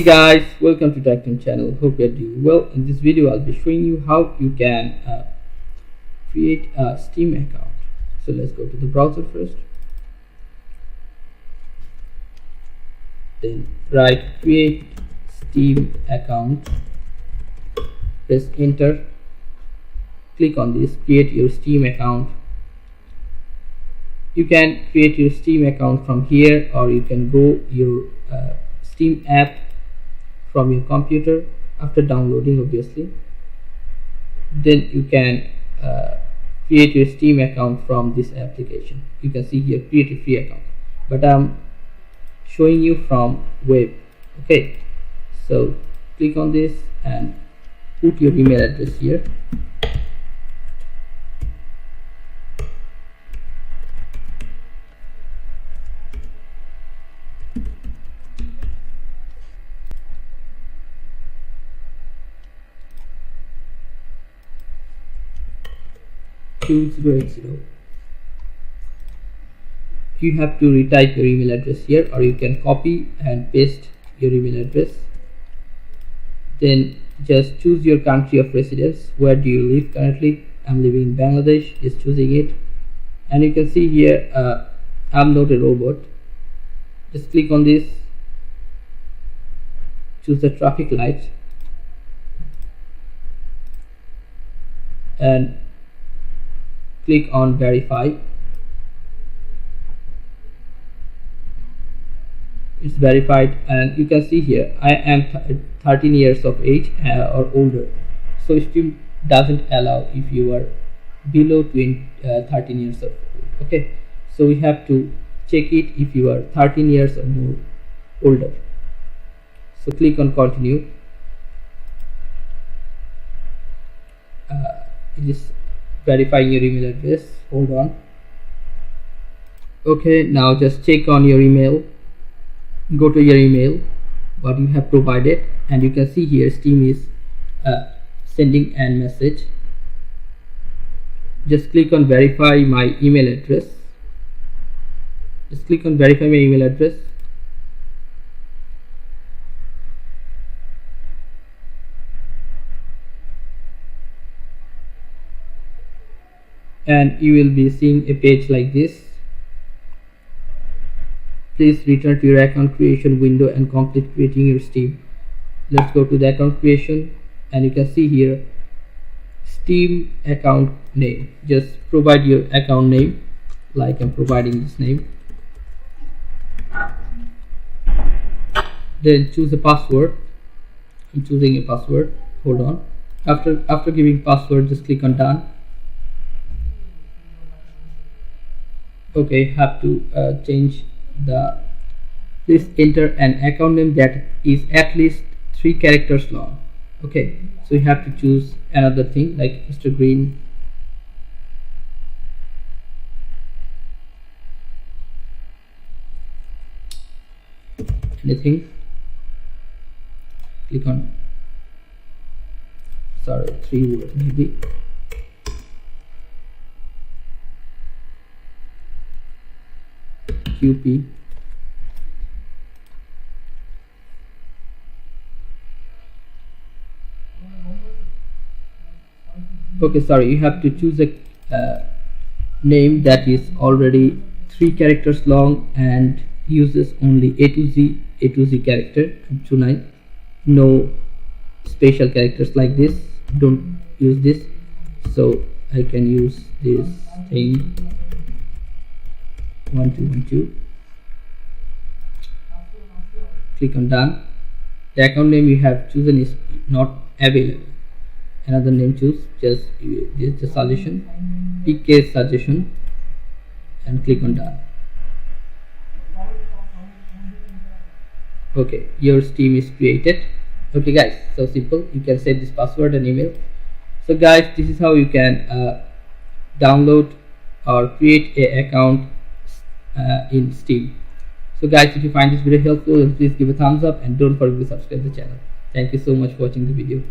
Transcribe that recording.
Hey guys, welcome to Tactim channel. Hope you're doing well. In this video I'll be showing you how you can create a Steam account. So let's go to the browser first, then write create Steam account, press enter, click on this, create your Steam account. You can create your Steam account from here, or you can go your Steam app from your computer after downloading, obviously. Then you can create your Steam account from this application. You can see here create a free account, but I'm showing you from web. Okay, so click on this and put your email address here. You have to retype your email address here, or you can copy and paste your email address. Then just choose your country of residence. Where do you live currently? I'm living in Bangladesh. Just choosing it, and you can see here I'm not a robot. Just click on this, choose the traffic light, and click on verify. It's verified, and you can see here I am 13 years of age or older. So Steam doesn't allow if you are below 13 years of old. Okay, so we have to check it if you are 13 years or more older. So click on continue. It is verifying your email address. Hold on. Okay, now just check on your email. Go to your email what you have provided, and you can see here Steam is sending a message. Just click on verify my email address. Just click on verify my email address. And you will be seeing a page like this. Please return to your account creation window and complete creating your Steam. Let's go to the account creation, and you can see here Steam account name. Just provide your account name, like I'm providing this name. Then choose a password. I'm choosing a password. Hold on. After giving password, just click on done. Okay, have to change the, please enter an account name that is at least 3 characters long. Okay, so you have to choose another thing like Mr. Green. Anything. Click on 3 words maybe. QP. Okay, sorry, you have to choose a name that is already 3 characters long and uses only A to Z character up to 9. No special characters like this. Don't use this. So I can use this thing 1212. Click on done. The account name you have chosen is not available. Another name choose. Just this is the suggestion, PK suggestion, and click on done. Okay, your Steam is created. Okay guys, so simple. You can set this password and email. So guys, this is how you can download or create a account in Steam. So guys, if you find this video helpful, then please give a thumbs up and don't forget to subscribe the channel. Thank you so much for watching the video.